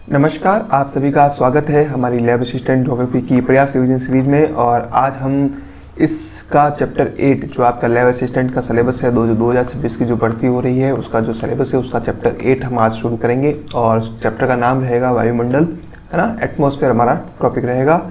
नमस्कार, आप सभी का स्वागत है हमारी लैब असिस्टेंट ज्योग्राफी की प्रयास रिवीजन सीरीज में। और आज हम इसका चैप्टर 8 जो आपका लैब असिस्टेंट का सिलेबस है 2026 की जो भर्ती हो रही है उसका जो सिलेबस है उसका चैप्टर 8 हम आज शुरू करेंगे। और चैप्टर का नाम रहेगा वायुमंडल, है ना, एटमॉस्फेयर हमारा टॉपिक रहेगा।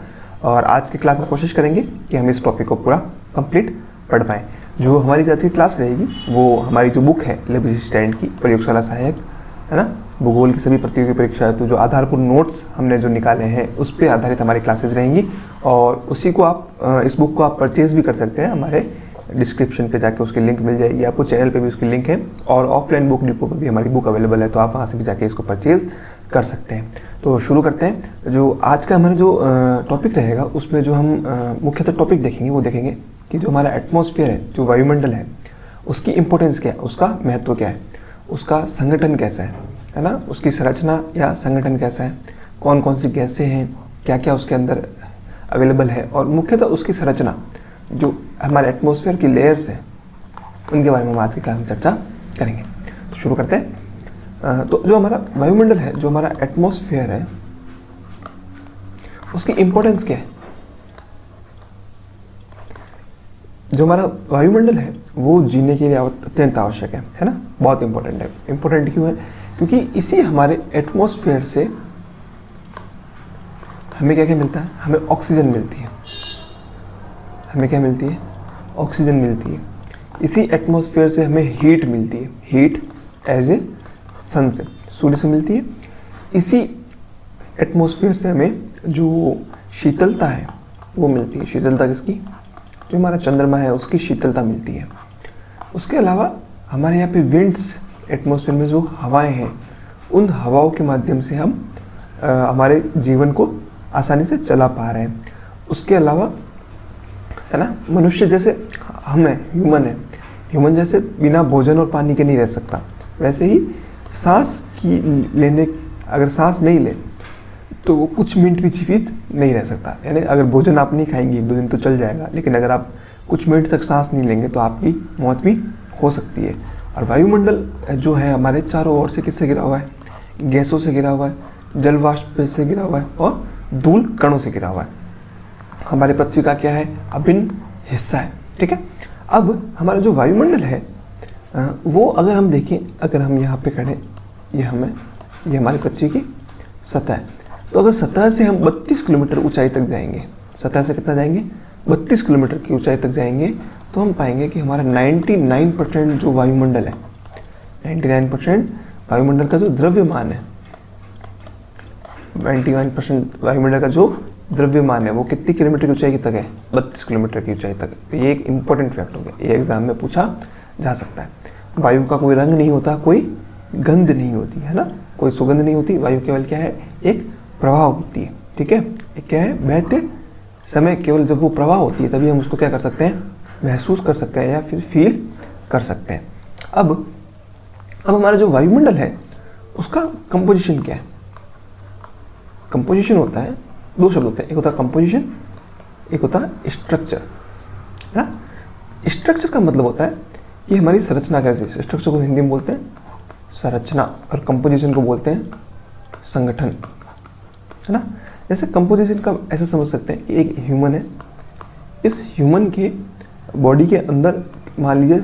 और आज की क्लास में कोशिश करेंगे कि हम इस टॉपिक को पूरा कंप्लीट पढ़ पाएँ। जो हमारी आज की क्लास रहेगी वो हमारी जो बुक है लैब असिस्टेंट की प्रयोगशाला सहायक, है ना, भूगोल की सभी प्रतियोगी परीक्षा, तो जो आधारभूत नोट्स हमने जो निकाले हैं उस पर आधारित हमारी क्लासेस रहेंगी। और उसी को आप इस बुक को आप परचेज़ भी कर सकते हैं, हमारे डिस्क्रिप्शन पे जाके उसकी लिंक मिल जाएगी आपको, चैनल पे भी उसकी लिंक है। और ऑफलाइन बुक डिपो पर भी हमारी बुक अवेलेबल है, तो आप वहाँ से भी जाके इसको परचेज़ कर सकते हैं। तो शुरू करते हैं। जो आज का हमारा जो टॉपिक रहेगा उसमें जो हम मुख्यतः टॉपिक देखेंगे वो देखेंगे कि जो हमारा एटमॉस्फेयर है, जो वायुमंडल है, उसकी इम्पोर्टेंस क्या है, उसका महत्व क्या है, उसका संगठन कैसा है ना, उसकी संरचना या संगठन कैसा है, कौन कौन सी गैसें हैं, क्या क्या उसके अंदर अवेलेबल है, और मुख्यतः उसकी संरचना जो हमारे एटमॉस्फेयर की लेयर्स हैं उनके बारे में हम आज की क्लास में चर्चा करेंगे। तो शुरू करते हैं। तो जो हमारा वायुमंडल है, जो हमारा एटमॉस्फेयर है, उसकी इम्पोर्टेंस क्या है। जो हमारा वायुमंडल है वो जीने के लिए अत्यंत आवश्यक है ना, बहुत इंपॉर्टेंट है। इंपॉर्टेंट क्यों है? क्योंकि इसी हमारे एटमॉस्फेयर से हमें क्या क्या मिलता है, हमें ऑक्सीजन मिलती है। हमें क्या मिलती है? ऑक्सीजन मिलती है। इसी एटमॉस्फेयर से हमें हीट मिलती है, हीट एज ए सन से, सूर्य से मिलती है। इसी एटमॉस्फेयर से हमें जो शीतलता है वो मिलती है। शीतलता किसकी? जो हमारा चंद्रमा है उसकी शीतलता मिलती है। उसके अलावा हमारे यहाँ पे विंड्स, एटमॉस्फेयर में जो हवाएं हैं, उन हवाओं के माध्यम से हम हमारे जीवन को आसानी से चला पा रहे हैं। उसके अलावा, है ना, मनुष्य जैसे हम हैं, ह्यूमन जैसे बिना भोजन और पानी के नहीं रह सकता, वैसे ही सांस की लेने, अगर सांस नहीं ले तो वो कुछ मिनट भी जीवित नहीं रह सकता। यानी अगर भोजन आप नहीं खाएंगे 1-2 दिन तो चल जाएगा, लेकिन अगर आप कुछ मिनट तक सांस नहीं लेंगे तो आपकी मौत भी हो सकती है। और वायुमंडल जो है हमारे चारों ओर से किससे घिरा हुआ है? गैसों से घिरा हुआ है, जल वाष्प से घिरा हुआ है और धूल कणों से घिरा हुआ है। हमारी पृथ्वी का क्या है? अभिन्न हिस्सा है। ठीक है। अब हमारा जो वायुमंडल है वो अगर हम देखें, अगर हम यहाँ पे खड़े, ये हमारी पृथ्वी की सतह है। तो अगर सतह से हम 32 किलोमीटर ऊंचाई तक जाएंगे, सतह से कितना जाएंगे? 32 किलोमीटर की ऊंचाई तक जाएंगे, तो हम पाएंगे कि हमारा 99% जो वायुमंडल है, 99% वायुमंडल का जो द्रव्यमान है, 99% वायुमंडल का जो द्रव्यमान है वो कितनी किलोमीटर की ऊंचाई तक है? 32 किलोमीटर की ऊंचाई तक। तो ये एक इंपॉर्टेंट फैक्ट हो गया, ये एग्जाम में पूछा जा सकता है। वायु का कोई रंग नहीं होता, कोई गंध नहीं होती, है ना, कोई सुगंध नहीं होती। वायु केवल क्या है? एक प्रवाह होती है। ठीक है। एक क्या है? बहते समय केवल जब वो प्रवाह होती है तभी हम उसको क्या कर सकते हैं? महसूस कर सकते हैं या फिर फील कर सकते हैं। अब हमारा जो वायुमंडल है उसका कंपोजिशन क्या है? कंपोजिशन होता है, 2 शब्द होते हैं, एक होता है कंपोजिशन, एक होता है स्ट्रक्चर, है ना। स्ट्रक्चर का मतलब होता है कि हमारी संरचना कैसी है। स्ट्रक्चर को हिंदी में बोलते हैं संरचना, और कंपोजिशन को बोलते हैं संगठन, है ना। जैसे कंपोजिशन का ऐसे समझ सकते हैं कि एक ह्यूमन है, इस ह्यूमन के बॉडी के अंदर मान लीजिए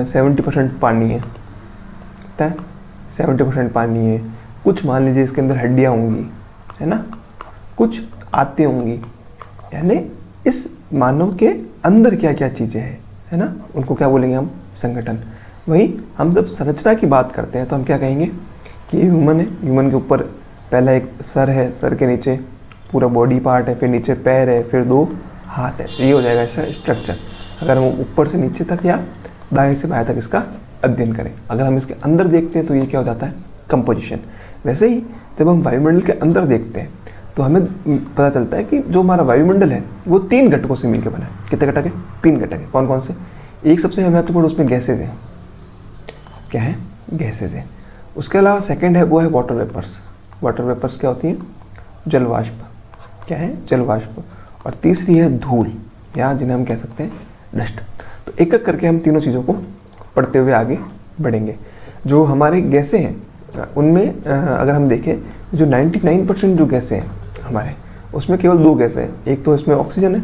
70% पानी है, 70% पानी है। कुछ मान लीजिए इसके अंदर हड्डियाँ होंगी, है ना, कुछ आते होंगी। यानी इस मानव के अंदर क्या क्या चीज़ें हैं, है ना, उनको क्या बोलेंगे हम? संगठन। वहीं हम जब संरचना की बात करते हैं तो हम क्या कहेंगे कि ह्यूमन है, ह्यूमन के ऊपर पहला एक सर है, सर के नीचे पूरा बॉडी पार्ट है, फिर नीचे पैर है, फिर 2 हाथ है। ये हो जाएगा इसका स्ट्रक्चर, अगर हम ऊपर से नीचे तक या दाएं से बाएं तक इसका अध्ययन करें। अगर हम इसके अंदर देखते हैं तो ये क्या हो जाता है? कंपोजिशन। वैसे ही जब हम वायुमंडल के अंदर देखते हैं तो हमें पता चलता है कि जो हमारा वायुमंडल है वो 3 घटकों से मिलकर बना है। कितने घटक है? 3 घटक है। कौन कौन से? एक सबसे महत्वपूर्ण उसमें गैसेज है। क्या है? गैसेज है। उसके अलावा सेकेंड है वो है वाटर वेपर्स। वाटर वेपर्स क्या होती हैं? जल वाष्प। क्या है? जल वाष्प। और तीसरी है धूल, या जिन्हें हम कह सकते हैं डस्ट। तो एक एक करके हम तीनों चीज़ों को पढ़ते हुए आगे बढ़ेंगे। जो हमारी गैसें हैं उनमें अगर हम देखें जो 99% जो गैसें हैं हमारे, उसमें केवल 2 गैसें हैं। एक तो इसमें ऑक्सीजन है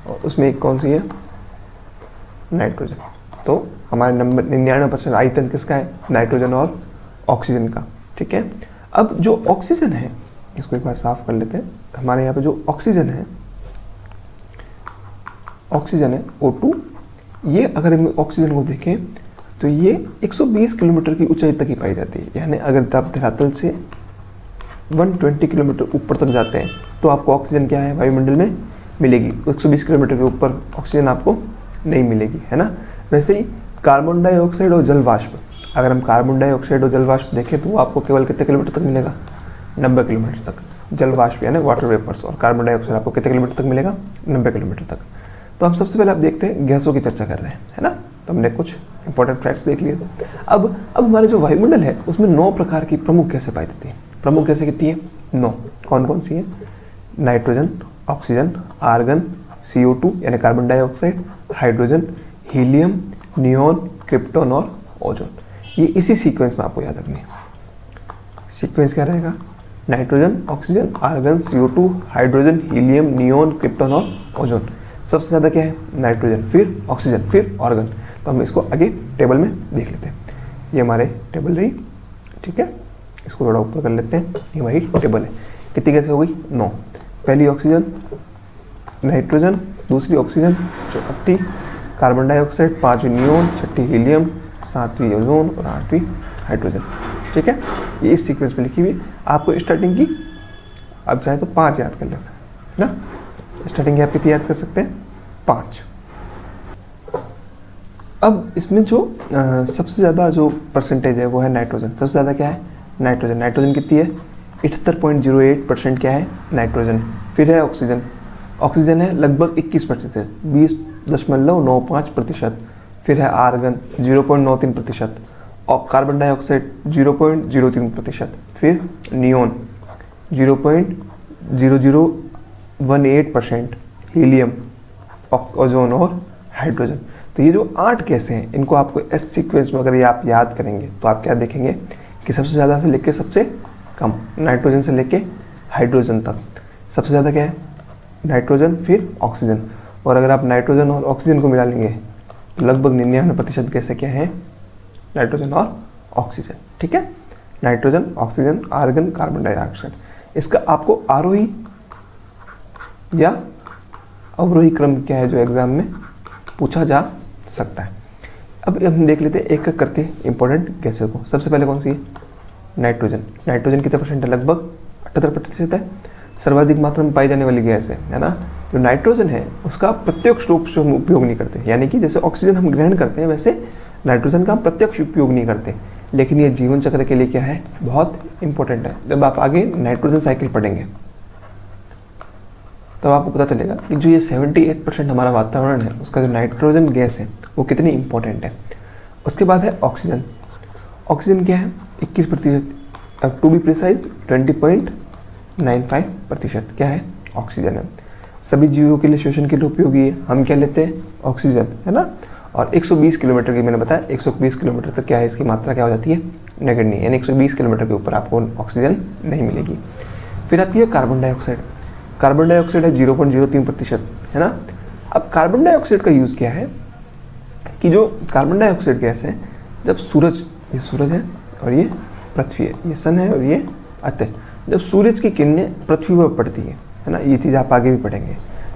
और उसमें एक कौन सी है, नाइट्रोजन। तो हमारे नंबर 99% आयतन किसका है, नाइट्रोजन और ऑक्सीजन का। ठीक है, अब जो ऑक्सीजन है, इसको एक बार साफ कर लेते हैं। हमारे यहाँ पे जो ऑक्सीजन है O2, ये अगर हम ऑक्सीजन को देखें तो ये 120 किलोमीटर की ऊंचाई तक ही पाई जाती है। यानी अगर आप धरातल से 120 किलोमीटर ऊपर तक जाते हैं तो आपको ऑक्सीजन क्या है, वायुमंडल में मिलेगी। 120 किलोमीटर के ऊपर ऑक्सीजन आपको नहीं मिलेगी, है ना। वैसे ही कार्बन डाइऑक्साइड और जल वाष्प, अगर हम कार्बन डाइऑक्साइड और जल वाष्प देखें तो वो आपको केवल कितने किलोमीटर तक मिलेगा, 90 किलोमीटर तक। जल वाष्प यानी वाटर वेपर्स और कार्बन डाइऑक्साइड आपको कितने किलोमीटर तक मिलेगा, 90 किलोमीटर तक। तो हम सबसे पहले आप देखते हैं गैसों की चर्चा कर रहे हैं, है ना। तो हमने कुछ इंपॉर्टेंट फैक्ट्स देख लिए। अब हमारे जो वायुमंडल है उसमें 9 प्रकार की प्रमुख गैसें पाई जाती हैं। प्रमुख गैसें कितनी है, 9। कौन कौन सी है, नाइट्रोजन, ऑक्सीजन, आर्गन, CO2 यानी carbon dioxide, hydrogen, helium, neon, krypton और ओजोन। ये इसी सीक्वेंस में आपको याद रखनी है। सीक्वेंस क्या रहेगा, nitrogen, oxygen, argon, CO2, hydrogen, helium, neon, krypton और ओजोन। सबसे ज़्यादा क्या है, नाइट्रोजन, फिर ऑक्सीजन, फिर आर्गन। तो हम इसको आगे टेबल में देख लेते हैं। ये हमारे टेबल रही, ठीक है। इसको थोड़ा ऊपर कर लेते हैं, ये हमारी टेबल है। कितनी गैसें हो गई, 9। पहली ऑक्सीजन, नाइट्रोजन, दूसरी ऑक्सीजन, चौथी कार्बन डाइऑक्साइड, 5वीं नियॉन, 6ठी हीलियम, 7वीं ओजोन और 8वीं हाइड्रोजन। ठीक है, ये इस सीक्वेंस में लिखी हुई। आपको स्टार्टिंग की अब चाहे तो 5 याद कर लेते हैं ना। स्टार्टिंग की आप कितनी याद कर सकते हैं, 5। अब इसमें जो सबसे ज़्यादा जो परसेंटेज है वो है नाइट्रोजन। सबसे ज़्यादा क्या है, नाइट्रोजन। नाइट्रोजन कितनी है, 78.08% क्या है, नाइट्रोजन। फिर है ऑक्सीजन। ऑक्सीजन है लगभग 21%, 20.95%। फिर है आर्गन 0.93%। और कार्बन डाइऑक्साइड 0.03%। फिर नियॉन 0.0018%। हीलियम, ओजोन और हाइड्रोजन। तो ये जो 8 गैसें हैं इनको आपको इस सीक्वेंस में अगर ये आप याद करेंगे तो आप क्या देखेंगे कि सबसे ज़्यादा से लेके सबसे कम, नाइट्रोजन से लेके हाइड्रोजन तक। सबसे ज़्यादा क्या है, नाइट्रोजन, फिर ऑक्सीजन। और अगर आप नाइट्रोजन और ऑक्सीजन को मिला लेंगे तो लगभग 99% गैसें क्या हैं, नाइट्रोजन और ऑक्सीजन। ठीक है, nitrogen, oxygen, argon, carbon dioxide. इसका आपको आरोही या अवरोही क्रम क्या है जो एग्जाम में पूछा जा सकता है। अब हम देख लेते हैं एक एक करके इंपॉर्टेंट गैसें को। सबसे पहले कौन सी है, नाइट्रोजन। नाइट्रोजन कितने परसेंट है, लगभग 78% है। सर्वाधिक मात्रा में पाई जाने वाली गैस है ना। जो नाइट्रोजन है उसका प्रत्यक्ष रूप से हम उपयोग नहीं करते, यानी कि जैसे ऑक्सीजन हम ग्रहण करते हैं वैसे नाइट्रोजन का हम प्रत्यक्ष उपयोग नहीं करते। लेकिन ये जीवन चक्र के लिए क्या है, बहुत इंपॉर्टेंट है। जब आप आगे नाइट्रोजन साइकिल पढ़ेंगे तब आपको पता चलेगा कि जो ये 78% हमारा वातावरण है उसका जो नाइट्रोजन गैस है वो कितनी इंपॉर्टेंट है। उसके बाद है ऑक्सीजन। ऑक्सीजन क्या है, 21%, अब टू बी प्रिसाइज 20.95% क्या है, ऑक्सीजन है। सभी जीवों के लिए श्वसन के लिए उपयोगी है। हम क्या लेते हैं, ऑक्सीजन, है ना। और 120 किलोमीटर की मैंने बताया, 120 किलोमीटर तक क्या है इसकी मात्रा क्या हो जाती है, नगण्य, यानी 120 किलोमीटर के ऊपर आपको ऑक्सीजन नहीं मिलेगी। फिर आती है कार्बन डाइऑक्साइड। कार्बन डाइऑक्साइड है 0.03%, है ना। अब कार्बन डाइऑक्साइड का यूज़ क्या है कि जो कार्बन डाइऑक्साइड गैस है, जब सूरज, ये सूरज है और ये पृथ्वी है, ये सन है और ये अर्थ है, जब सूरज की किरणें पृथ्वी पर पड़ती है ना, ये चीज़ आप आगे भी पढ़ेंगे,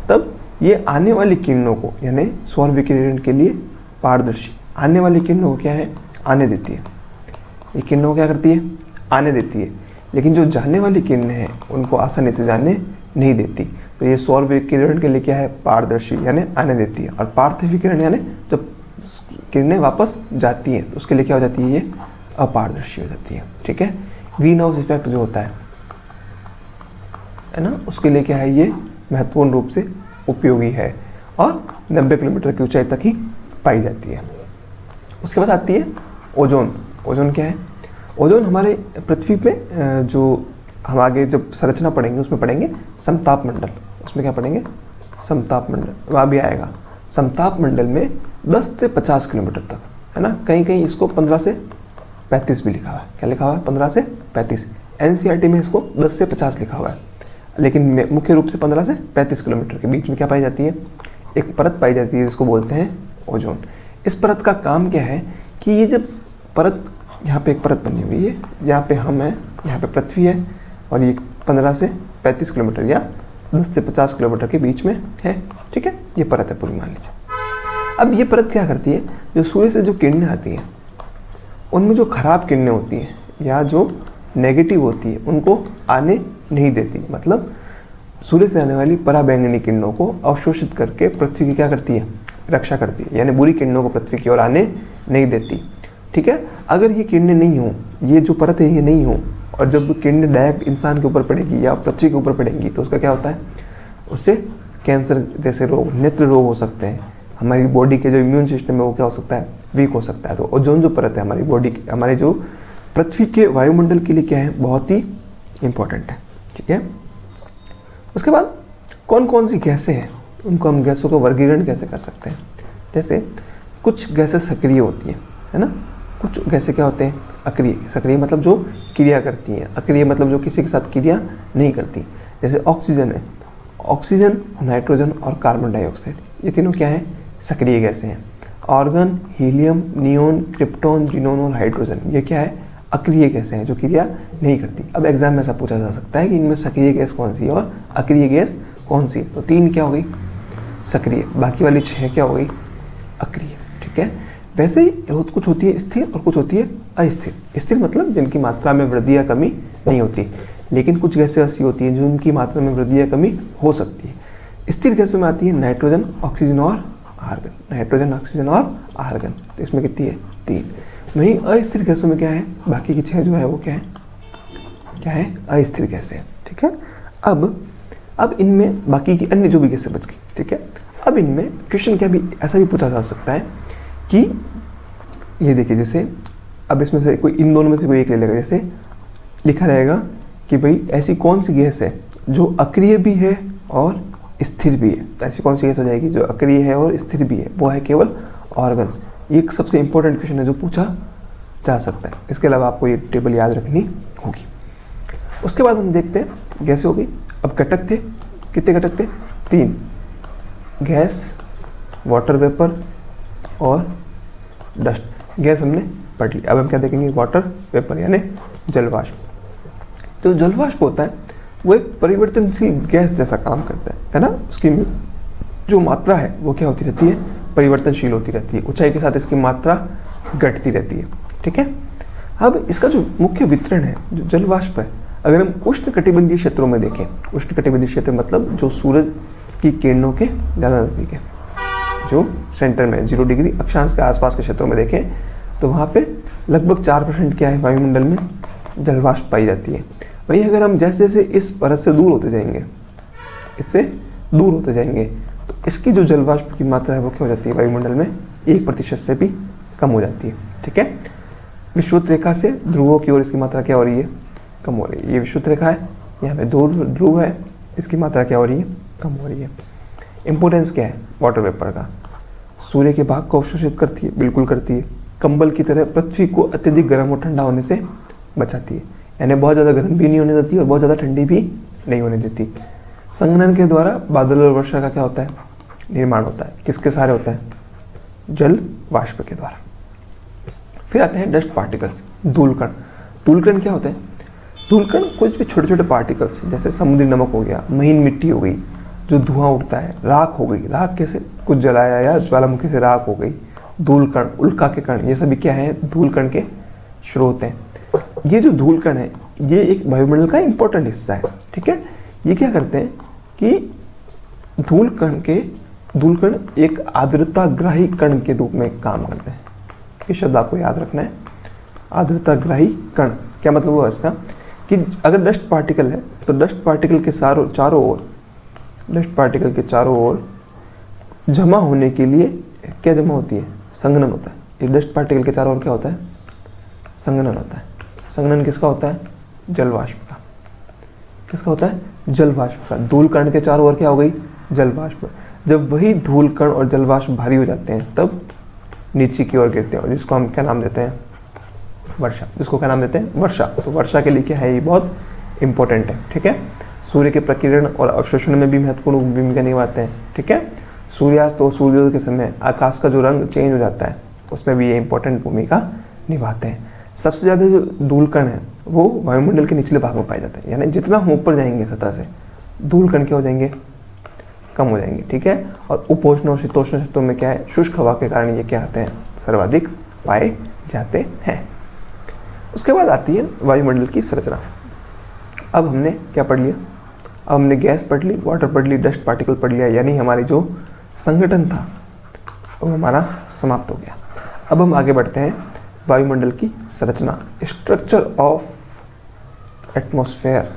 तब ये आने वाली किरणों को, यानी सौर विकिरण के लिए पारदर्शी आने वाली किरणों को क्या है, आने देती है। ये किरणों को क्या करती है, आने देती है। लेकिन जो जाने वाली किरणें हैं उनको आसानी से जाने नहीं देती। तो ये सौर विकिरण के लिए क्या है, पारदर्शी, यानी आने देती है। और पार्थिव विकिरण यानी जब किरणें वापस जाती हैं तो उसके लिए क्या हो जाती है, ये अपारदर्शी हो जाती है। ठीक है, ग्रीन हाउस इफेक्ट जो होता है ना, उसके लिए क्या है, ये महत्वपूर्ण रूप से उपयोगी है और 90 किलोमीटर की ऊंचाई तक ही पाई जाती है। उसके बाद आती है ओजोन। ओजोन क्या है, ओजोन हमारे पृथ्वी पे जो हम आगे जब संरचना पढ़ेंगे उसमें पढ़ेंगे समताप मंडल, उसमें क्या पढ़ेंगे, समताप मंडल, वहाँ भी आएगा। समताप मंडल में 10 से 50 किलोमीटर तक, है ना, कहीं कहीं इसको 15 से 35 भी लिखा हुआ है। क्या लिखा हुआ है? 15 से 35। एनसीईआरटी में इसको 10 से 50 लिखा हुआ है, लेकिन मुख्य रूप से 15 से 35 किलोमीटर के बीच में क्या पाई जाती है? एक परत पाई जाती है जिसको बोलते हैं ओजोन। इस परत का काम क्या है कि ये जब परत, यहाँ पे एक परत बनी हुई है, यहाँ पे हम हैं, यहाँ पे पृथ्वी है, और ये 15 से 35 किलोमीटर या 10 से 50 किलोमीटर के बीच में है। ठीक है, ये परत है पूरी, मान लीजिए। अब ये परत क्या करती है? जो सूर्य से जो किरणें आती हैं उनमें जो खराब किरणें होती हैं या जो नेगेटिव होती है उनको आने नहीं देती। मतलब सूर्य से आने वाली पराबैंगनी किरणों को अवशोषित करके पृथ्वी की क्या करती है? रक्षा करती है, यानी बुरी किरणों को पृथ्वी की ओर आने नहीं देती। ठीक है, अगर ये किरणें नहीं हों, ये जो परत है ये नहीं हो, और जब किरणें डायरेक्ट इंसान के ऊपर पड़ेगी या पृथ्वी के ऊपर पड़ेंगी तो उसका क्या होता है? उससे कैंसर जैसे रोग, नेत्र रोग हो सकते हैं। हमारी बॉडी के जो इम्यून सिस्टम है वो क्या हो सकता है? वीक हो सकता है। तो ओजोन जो परत है हमारी बॉडी, हमारे जो पृथ्वी के वायुमंडल के लिए क्या है? बहुत ही इंपॉर्टेंट है। ठीक है, उसके बाद कौन कौन सी गैसें हैं, उनको हम गैसों का वर्गीकरण कैसे कर सकते हैं? जैसे कुछ गैसें सक्रिय होती हैं, है ना, कुछ गैसें क्या होते हैं? अक्रिय। सक्रिय मतलब जो क्रिया करती हैं, अक्रिय मतलब जो किसी के साथ क्रिया नहीं करती। जैसे ऑक्सीजन है, ऑक्सीजन, नाइट्रोजन और कार्बन डाइऑक्साइड, ये तीनों क्या हैं? सक्रिय गैसें हैं। Organ, helium, neon, krypton, xenon और हाइड्रोजन, ये क्या है? अक्रिय गैसें हैं जो क्रिया नहीं करती। अब एग्जाम में ऐसा पूछा जा सकता है कि इनमें सक्रिय गैस कौन सी है और अक्रिय गैस कौन सी? तो 3 क्या हो गई? सक्रिय, बाकी वाली 6 क्या हो गई? अक्रिय। ठीक है, वैसे ही कुछ होती है स्थिर और कुछ होती है अस्थिर। स्थिर मतलब जिनकी मात्रा में वृद्धि या कमी नहीं होती, लेकिन कुछ गैसें ऐसी होती हैं जो उनकी मात्रा में वृद्धि या कमी हो सकती है। स्थिर गैसों में आती है नाइट्रोजन, ऑक्सीजन और आर्गन। नाइट्रोजन, ऑक्सीजन और आर्गन, तो इसमें कितनी है? 3। वहीं अस्थिर गैसों में क्या है? बाकी की 6 जो है वो क्या है? क्या है? अस्थिर गैसें। ठीक है, अब इनमें बाकी की अन्य जो भी गैसें बच गई। ठीक है, अब इनमें क्वेश्चन क्या भी ऐसा भी पूछा जा सकता है कि ये देखिए, जैसे अब इसमें से कोई, इन दोनों में से कोई एक ले लेगा। जैसे लिखा रहेगा कि भाई ऐसी कौन सी गैस है जो अक्रिय भी है और स्थिर भी है। तो ऐसी कौन सी गैस हो जाएगी जो अक्रिय है और स्थिर भी है? वो है केवल ऑर्गन। ये एक सबसे इंपॉर्टेंट क्वेश्चन है जो पूछा जा सकता है। इसके अलावा आपको ये टेबल याद रखनी होगी। उसके बाद हम देखते हैं गैसें हो गई। अब घटक थे, कितने घटक थे? 3, गैस, वाटर वेपर और डस्ट। गैस हमने पढ़ ली। अब हम क्या देखेंगे? वाटर वेपर यानी जलवाष्प। तो जलवाष्प होता है वो एक परिवर्तनशील गैस जैसा काम करता है ना। उसकी जो मात्रा है वो क्या होती रहती है? परिवर्तनशील होती रहती है। ऊंचाई के साथ इसकी मात्रा घटती रहती है। ठीक है, अब इसका जो मुख्य वितरण है, जो जलवाष्प है, अगर हम उष्णकटिबंधीय क्षेत्रों में देखें, उष्णकटिबंधीय क्षेत्र मतलब जो सूरज की किरणों के ज़्यादा नज़दीक है, जो सेंटर में 0 डिग्री अक्षांश के आसपास के क्षेत्रों में देखें, तो वहाँ पे लगभग 4% क्या है? वायुमंडल में जलवाष्प पाई जाती है। वहीं अगर हम जैसे जैसे इस परत से दूर होते जाएंगे, इससे दूर होते जाएंगे, तो इसकी जो जलवाष्प की मात्रा है वो क्या हो जाती है? वायुमंडल में 1% से भी कम हो जाती है। ठीक है, विषुवत रेखा से ध्रुवों की ओर इसकी मात्रा क्या हो रही है? कम हो रही है। ये विषुवत रेखा है, यहाँ पे ध्रुव है, इसकी मात्रा क्या हो रही है? कम हो रही है। इंपॉर्टेंस क्या है वाटर वेपर का? सूर्य के भाग को अवशोषित करती है, बिल्कुल करती है। कंबल की तरह पृथ्वी को अत्यधिक गर्म और ठंडा होने से बचाती है, यानी बहुत ज़्यादा गर्म भी नहीं होने देती और बहुत ज़्यादा ठंडी भी नहीं होने देती। संघनन के द्वारा बादल और वर्षा का क्या होता है? निर्माण होता है। किसके सहारे होता है? जल वाष्प के द्वारा। फिर आते हैं डस्ट पार्टिकल्स, धूलकण। धूलकण क्या होते हैं? धूलकण कुछ भी छोटे छोटे पार्टिकल्स, जैसे समुद्री नमक हो गया, महीन मिट्टी हो गई, जो धुआं उठता है, राख हो गई। राख कैसे? कुछ जलाया या ज्वालामुखी से राख हो गई। धूलकण, उल्का के कण, ये सभी क्या है? धूलकण के स्रोत हैं। ये जो धूलकण है ये एक वायुमंडल का इंपॉर्टेंट हिस्सा है। ठीक है, ये क्या करते हैं कि धूलकण एक आर्द्रताग्राही कण के रूप में काम करते हैं। ये शब्द आपको याद रखना है, आर्द्रताग्राही कण। क्या मतलब हुआ इसका? कि अगर डस्ट पार्टिकल है तो डस्ट पार्टिकल के चारों ओर जमा होने के लिए क्या जमा होती है? संघनन होता है। ये डस्ट पार्टिकल के चारों ओर क्या होता है? संघनन होता है। संघनन किसका होता है? जलवाष्प का। किसका होता है? जलवाष्प का। धूलकण के चारों ओर क्या हो गई? जलवाष्प। जब वही धूलकण और जलवाष्प भारी हो जाते हैं तब नीचे की ओर गिरते हैं, और जिसको हम क्या नाम देते हैं? वर्षा, जिसको क्या नाम देते हैं, वर्षा। तो वर्षा के लिए क्या है, ये बहुत इंपॉर्टेंट है, ठीक है। सूर्य के प्रकीर्णन और अवशोषण में भी महत्वपूर्ण भूमिका निभाते हैं, ठीक है। सूर्यास्त तो सूर्योदय के समय आकाश का जो रंग चेंज हो जाता है, उसमें भी ये इंपॉर्टेंट भूमिका निभाते हैं। सबसे ज़्यादा जो धूल कण है वो वायुमंडल के निचले भाग में पाए जाते हैं, यानी जितना हम ऊपर जाएंगे सतह से, धूल कण क्या हो जाएंगे, कम हो जाएंगे, ठीक है। और उपोष्ण और शीतोष्ण क्षेत्रों में क्या है, शुष्क हवा के कारण ये क्या आते हैं, सर्वाधिक पाए जाते हैं। उसके बाद आती है वायुमंडल की संरचना। अब हमने क्या पढ़ लिया, अब हमने गैस पढ़ ली, वाटर पढ़ ली, डस्ट पार्टिकल पढ़ लिया, यानी हमारी जो संगठन था वो हमारा समाप्त हो गया। अब हम आगे बढ़ते हैं वायुमंडल की संरचना, स्ट्रक्चर ऑफ एटमॉस्फेयर,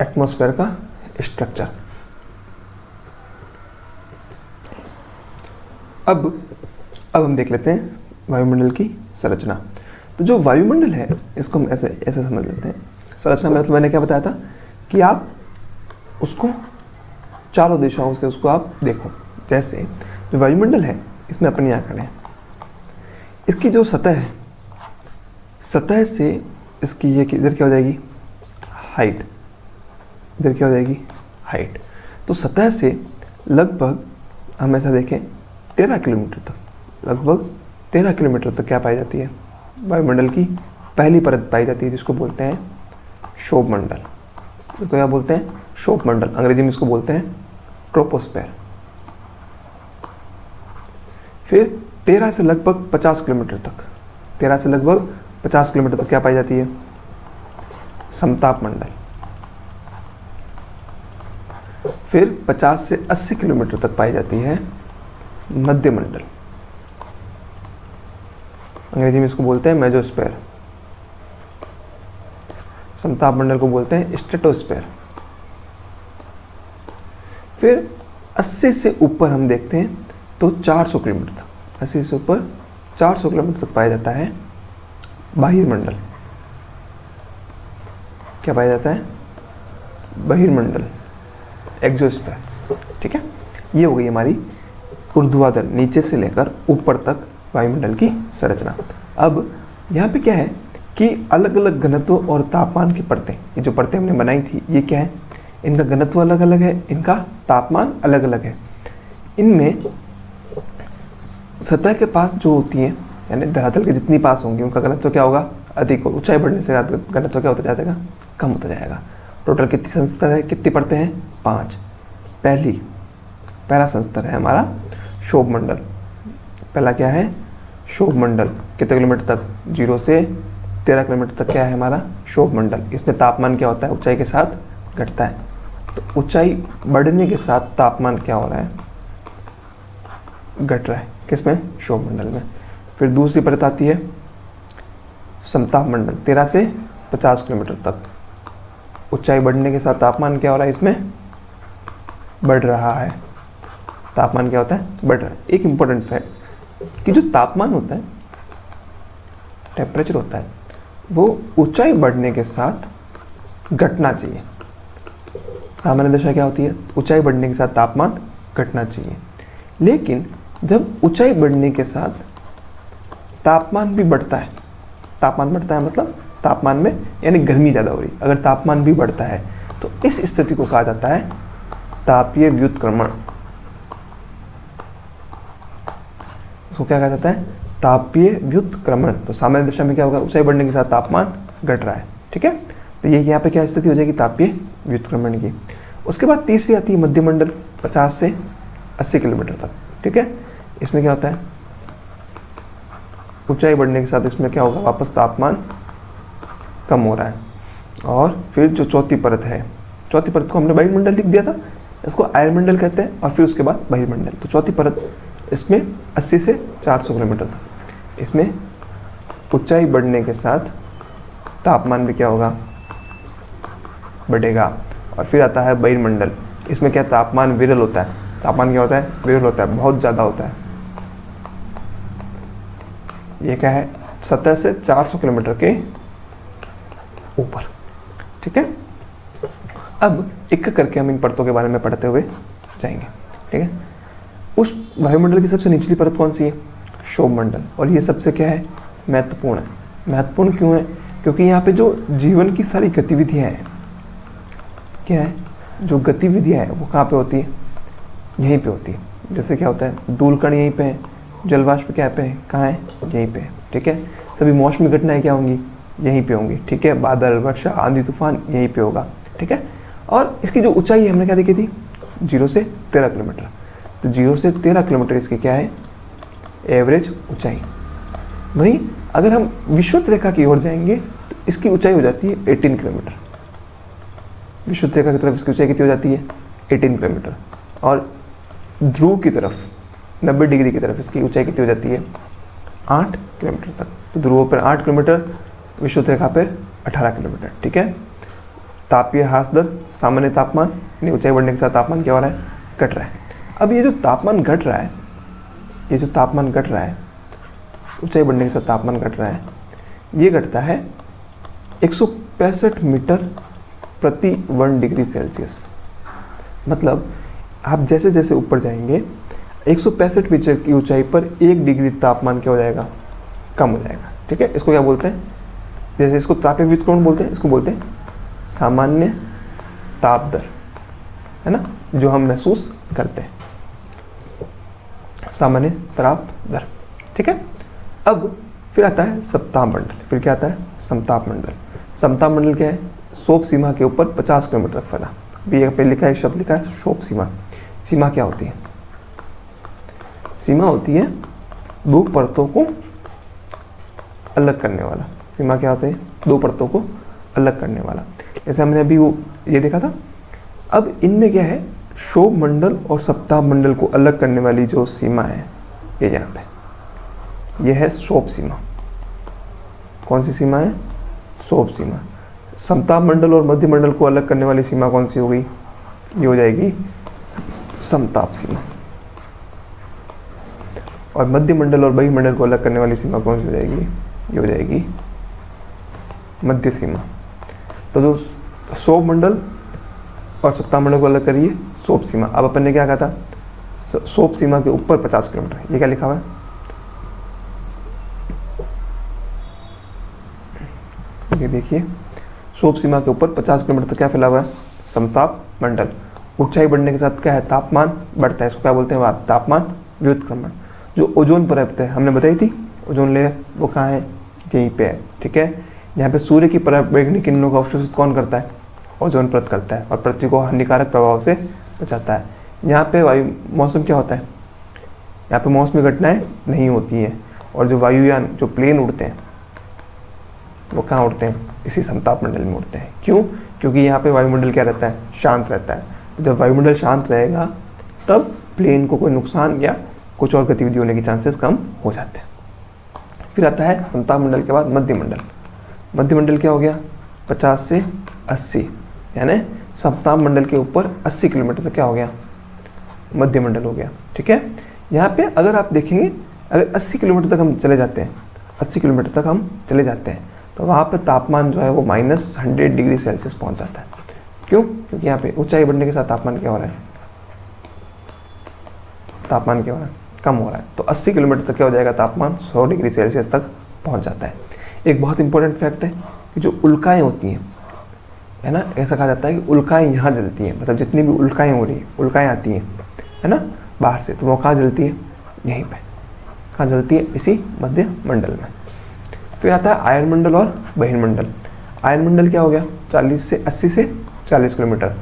एटमॉस्फेयर का स्ट्रक्चर। अब हम देख लेते हैं वायुमंडल की संरचना। तो जो वायुमंडल है इसको हम ऐसे समझ लेते हैं। संरचना में मतलब मैंने क्या बताया था कि आप उसको चारों दिशाओं से उसको आप देखो। जैसे जो वायुमंडल है इसमें अपन यहाँ खड़े हैं, इसकी जो सतह है, सतह से इसकी ये इधर क्या हो जाएगी, हाइट, इधर क्या हो जाएगी, हाइट। तो सतह से लगभग हम ऐसा देखें 13 किलोमीटर तक, लगभग 13 किलोमीटर तक क्या पाई जाती है, वायुमंडल की पहली परत पाई जाती है, जिसको बोलते हैं क्षोभमंडल। इसको क्या बोलते हैं, क्षोभमंडल। अंग्रेजी में इसको बोलते हैं ट्रोपोस्फेयर। फिर 13 से लगभग 50 किलोमीटर तक, 13 से लगभग 50 किलोमीटर तक क्या पाई जाती है, समताप मंडल। फिर 50 से 80 किलोमीटर तक पाई जाती है मध्य मंडल। अंग्रेजी में इसको बोलते हैं मेजोस्फेयर। समताप मंडल को बोलते हैं स्ट्रेटोस्फेयर। फिर 80 से ऊपर हम देखते हैं तो 400 किलोमीटर तक, 80 से ऊपर 400 किलोमीटर तक पाया जाता है बहिर्मंडल। क्या पाया जाता है, बहिर्मंडल, एक्सोस्फेयर, ठीक है। ये हो गई हमारी ऊर्ध्वाधर, नीचे से लेकर ऊपर तक वायुमंडल की संरचना। अब यहाँ पे क्या है कि अलग अलग घनत्व और तापमान की परतें, ये जो परतें हमने बनाई थी ये क्या है, इनका घनत्व अलग अलग है, इनका तापमान अलग अलग है। इनमें सतह के पास जो होती है, यानी धरातल के जितनी पास होंगी उनका घनत्व क्या होगा, अधिक होगा। ऊंचाई बढ़ने से घनत्व क्या होता जाएगा, कम होता जाएगा। टोटल कितनी संस्तर है, कितनी परतें हैं, 5। पहला संस्तर है हमारा क्षोभमंडल। पहला क्या है, क्षोभमंडल। कितने किलोमीटर तक, 0 से 13 किलोमीटर तक क्या है हमारा क्षोभमंडल। इसमें तापमान क्या होता है, ऊंचाई के साथ घटता है। तो ऊंचाई बढ़ने के साथ तापमान क्या हो रहा है, घट रहा है। किसमें, क्षोभमंडल में। फिर दूसरी परत आती है समताप मंडल, 13 से 50 किलोमीटर तक। ऊंचाई बढ़ने के साथ तापमान क्या हो रहा है, इसमें बढ़ रहा है। तापमान क्या होता है, बढ़ रहा है। एक इम्पोर्टेंट फैक्ट कि जो तापमान होता है, टेम्परेचर होता है, वो ऊंचाई बढ़ने के साथ घटना चाहिए। सामान्य दशा क्या होती है, ऊंचाई बढ़ने के साथ तापमान घटना चाहिए। लेकिन जब ऊंचाई बढ़ने के साथ तापमान भी बढ़ता है, तापमान बढ़ता है मतलब तापमान में यानी गर्मी ज़्यादा हो रही, अगर तापमान भी बढ़ता है तो इस स्थिति को कहा जाता है तापीय व्युत्क्रमण। उसको क्या कहा जाता है, तापीय व्युत्क्रमण। तो सामान्य दशा में क्या होगा, ऊंचाई बढ़ने के साथ तापमान घट रहा है, ठीक है। तो ये यहाँ पे क्या स्थिति हो जाएगी, तापीय व्युत्क्रमण की। उसके बाद तीसरी आती है मध्यमंडल, 50 से 80 किलोमीटर तक, ठीक है। इसमें क्या होता है, ऊंचाई बढ़ने के साथ इसमें क्या होगा, वापस तापमान कम हो रहा है। और फिर जो चौथी परत है, चौथी परत को हमने बहिर्मंडल लिख दिया था, इसको आयरमंडल कहते हैं। और फिर उसके बाद बहिर्मंडल। तो चौथी परत इसमें 80 से 400 किलोमीटर तक। इसमें ऊंचाई बढ़ने के साथ तापमान भी क्या होगा, बढ़ेगा। और फिर आता है बहिर्मंडल। इसमें क्या तापमान विरल होता है। तापमान क्या होता है, विरल होता है, बहुत ज़्यादा होता है। ये क्या है, सतह से 400 किलोमीटर के ऊपर, ठीक है। अब एक करके हम इन परतों के बारे में पढ़ते हुए जाएंगे, ठीक है। उस वायुमंडल की सबसे निचली परत कौन सी है, क्षोभ मंडल। और ये सबसे क्या है, महत्वपूर्ण है। महत्वपूर्ण क्यों है, क्योंकि यहाँ पे जो जीवन की सारी गतिविधियाँ हैं, क्या है, जो गतिविधियाँ हैं वो कहाँ पे होती है, यहीं पे होती है। जैसे क्या होता है, धूलकण यहीं पे है, जलवाष्प क्या पे है, कहाँ है, यहीं पे है, ठीक है। सभी मौसमी घटनाएं क्या होंगी, यहीं पे होंगी, ठीक है। बादल, वर्षा, आंधी, तूफान यहीं पे होगा, ठीक है। और इसकी जो ऊंचाई है हमने क्या देखी थी, 0 से 13 किलोमीटर। तो 0 से 13 किलोमीटर इसकी क्या है, एवरेज ऊंचाई। वहीं अगर हम विषुवत रेखा की ओर जाएंगे तो इसकी ऊंचाई हो जाती है 18 किलोमीटर। विषुवत रेखा की तरफ इसकी ऊंचाई कितनी हो जाती है, 18 किलोमीटर। और ध्रुव की तरफ 90 डिग्री की तरफ इसकी ऊंचाई कितनी हो जाती है, 8 किलोमीटर तक। तो ध्रुवों पर 8 किलोमीटर, विषुवत रेखा पर 18 किलोमीटर, ठीक है। तापीय ह्रास दर, सामान्य तापमान, यानी ऊंचाई बढ़ने के साथ तापमान क्या हो रहा है, घट रहा है। अब ये जो तापमान घट रहा है, ये जो तापमान घट रहा है, ऊंचाई बढ़ने के साथ तापमान घट रहा है, ये घटता है 165 मीटर प्रति वर्ग डिग्री सेल्सियस। मतलब आप जैसे जैसे ऊपर जाएंगे 165 मीटर की ऊंचाई पर 1 डिग्री तापमान क्या हो जाएगा, कम हो जाएगा, ठीक है। इसको क्या बोलते हैं, जैसे इसको तापीय व्युत्क्रमण बोलते हैं, इसको बोलते हैं सामान्य ताप दर, है ना, जो हम महसूस करते हैं, सामान्य ताप दर, ठीक है। अब फिर आता है समताप मंडल। फिर क्या आता है, समताप मंडल। समताप मंडल क्या है, क्षोभ सीमा के ऊपर 50 किलोमीटर तक फैला। अभी यहाँ पे लिखा है, शब्द लिखा है क्षोभ सीमा। सीमा क्या होती है, सीमा होती है दो परतों को अलग करने वाला। सीमा क्या होता है, दो परतों को अलग करने वाला। जैसे हमने अभी वो ये देखा था। अब इनमें क्या है, क्षोभ मंडल और समताप मंडल को अलग करने वाली जो सीमा है, ये यहाँ पे ये है क्षोभ सीमा। कौन सी सीमा है, क्षोभ सीमा। समताप मंडल और मध्य मंडल को अलग करने वाली सीमा कौन सी हो गई, ये हो जाएगी समताप सीमा। और मध्य मंडल और बहिर्मंडल को अलग करने वाली सीमा कौन सी हो जाएगी, ये हो जाएगी मध्य सीमा। तो जो क्षोभ मंडल और समताप मंडल को अलग करिए, क्षोभ सीमा। अब अपन ने क्या कहा था, क्षोभ सीमा के ऊपर 50 किलोमीटर, ये क्या लिखा हुआ है, ये देखिए, क्षोभ सीमा के ऊपर 50 किलोमीटर तक क्या फैला हुआ है, समताप मंडल। ऊंचाई बढ़ने के साथ क्या है, तापमान बढ़ता है, इसको क्या बोलते हैं, तापमान व्युत्क्रमण। जो ओजोन परत है हमने बताई थी, ओजोन लेयर, वो कहाँ है, यहीं पे है, ठीक है। यहाँ पे सूर्य की पराबैंगनी किरणों का अवशोषित कौन करता है, ओजोन परत करता है, और पृथ्वी को हानिकारक प्रभाव से बचाता है। यहाँ पे वायु मौसम क्या होता है, यहाँ पे मौसमी घटनाएं नहीं होती हैं। और जो वायुयान, जो प्लेन उड़ते हैं, वो कहाँ उड़ते हैं, इसी समताप मंडल में उड़ते हैं। क्यों, क्योंकि यहाँ पे वायुमंडल क्या रहता है, शांत रहता है। जब वायुमंडल शांत रहेगा तब प्लेन को कोई नुकसान या कुछ और गतिविधि होने के चांसेस कम हो जाते हैं। फिर आता है समताप मंडल के बाद मध्य मंडल। मध्य मंडल क्या हो गया, 50 से 80, यानी समताप मंडल के ऊपर 80 किलोमीटर तक क्या हो गया, मध्य मंडल हो गया, ठीक है। यहाँ पे अगर आप देखेंगे, अगर 80 किलोमीटर तक हम चले जाते हैं, 80 किलोमीटर तक हम चले जाते हैं, तो वहाँ पे तापमान जो है वो -100 डिग्री सेल्सियस पहुँच जाता है। क्यों, क्योंकि यहाँ पे ऊंचाई बढ़ने के साथ तापमान क्या हो रहा है, तापमान क्या हो रहा है, कम हो रहा है। तो 80 किलोमीटर तक क्या हो जाएगा, तापमान 100 डिग्री सेल्सियस तक पहुँच जाता है। एक बहुत इंपॉर्टेंट फैक्ट है कि जो उल्काएँ होती हैं, है ना, ऐसा कहा जाता है कि उल्काएँ यहाँ जलती हैं, मतलब जितनी भी उल्काएँ हो रही हैं, उल्काएँ आती हैं, है ना, बाहर से, तो वो कहाँ जलती है, यहीं पे। कहाँ जलती है, इसी मध्य मंडल में। फिर आता है आयन मंडल और बहिर्मंडल। आयन मंडल क्या हो गया, 80 से 40 किलोमीटर।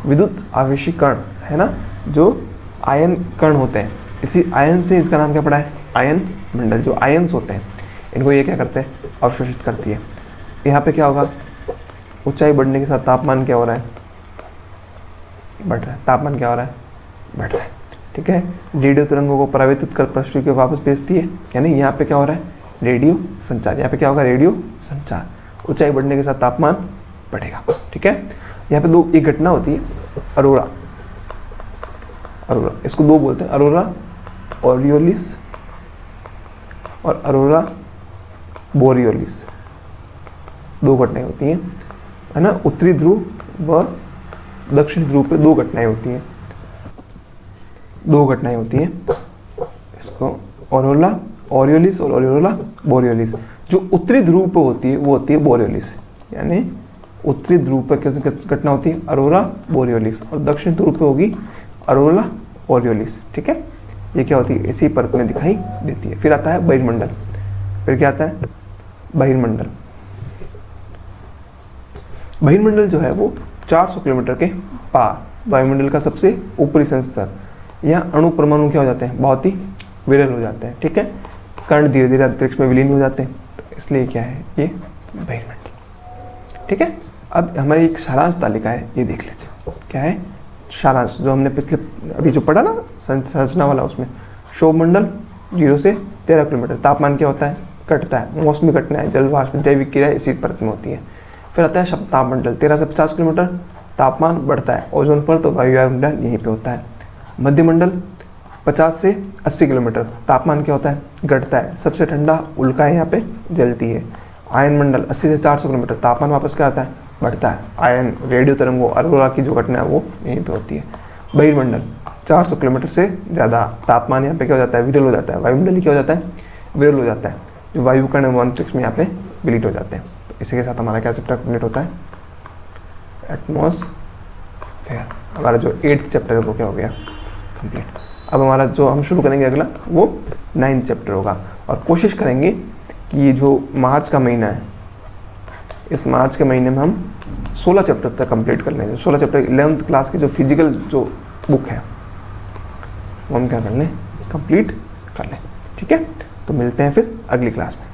विद्युत आवेशी कण, है ना, जो आयन कण होते हैं, इसी आयन से इसका नाम क्या पड़ा है, आयन मंडल। जो आयन्स होते हैं इनको ये क्या करते हैं, अवशोषित करती है। यहाँ पे क्या होगा, ऊंचाई बढ़ने के साथ तापमान क्या हो रहा है, बढ़ रहा है। तापमान क्या हो रहा है, बढ़ रहा है, ठीक है। रेडियो तरंगों को परावर्तित कर पृथ्वी को वापस भेजती है, यानी यहाँ पे क्या हो रहा है, रेडियो संचार। यहाँ पे क्या होगा, रेडियो संचार। ऊंचाई बढ़ने के साथ तापमान बढ़ेगा, ठीक है। यहाँ पे दो एक घटना होती है, अरोरा, अरोरा, इसको दो बोलते हैं, अरोरा ऑरियोलिस और अरोरा बोरियोलिस। दो घटनाएं होती हैं, है ना, उत्तरी ध्रुव व दक्षिणी ध्रुव पे दो घटनाएं होती हैं, दो घटनाएं होती हैं। इसको ऑरोरा ऑरियोलिस और ऑरियोला बोरियोलिस। जो उत्तरी ध्रुव पे होती है वो होती है बोरियोलिस, यानी उत्तरी ध्रुव पर कैसे घटना होती है अरोरा बोरियोलिस, और दक्षिण ध्रुव पे होगी अरोरा ओरियोलिस। ठीक है, ये क्या होती है इसी परत में दिखाई देती है। फिर आता है बहिर्मंडल। फिर क्या आता है बहिर्मंडल। बहिर्मंडल जो है वो 400 किलोमीटर के पार वायुमंडल का सबसे ऊपरी संस्तर। यहाँ अणु परमाणु क्या हो जाते हैं बहुत ही विरल हो जाते हैं। ठीक है, कण धीरे धीरे अंतरिक्ष में विलीन हो जाते हैं, तो इसलिए क्या है ये बहिर्मंडल। ठीक है, अब हमारी एक सारांश तालिका है, ये देख लीजिए क्या है सारांश, जो हमने पिछले अभी जो पढ़ा ना संरचना वाला, उसमें क्षोभमंडल 0 से 13 किलोमीटर। तापमान क्या होता है घटता है, मौसमी घटना है, जलवाष्प जैविक क्रिया इसी परत में होती है। फिर आता है तापमंडल 13 से 50 किलोमीटर, तापमान बढ़ता है। ओजोन परत तो वायुमंडल यहीं पे होता है। मध्यमंडल 50 से 80 किलोमीटर, तापमान क्या होता है घटता है। सबसे ठंडा उल्का है यहाँ पे जलती है। आयन मंडल 80 से 400 किलोमीटर, तापमान वापस क्या आता है बढ़ता है। आयन रेडियो तरंगों अरोरा की जो घटना है वो यहीं पे होती है। बहिर्मंडल 400 किलोमीटर से ज़्यादा, तापमान यहाँ पे क्या हो जाता है विरल हो जाता है। वायुमंडल क्या हो जाता है विरल हो जाता है। जो वायुकण वो अंतरिक्ष में यहाँ पे विलीन हो जाते हैं। तो इसी के साथ हमारा क्या चैप्टर कंप्लीट होता है एटमॉस्फेयर। हमारा जो 8th चैप्टर है वो क्या हो गया कंप्लीट। अब हमारा जो हम शुरू करेंगे अगला वो 9th चैप्टर होगा, और कोशिश करेंगे कि ये जो मार्च का महीना है, इस मार्च के महीने में हम 16 चैप्टर तक कंप्लीट कर लेंगे। 16 चैप्टर 11th क्लास की जो फिजिकल जो बुक है वो हम क्या कर लें कंप्लीट कर लें। ठीक है, तो मिलते हैं फिर अगली क्लास में।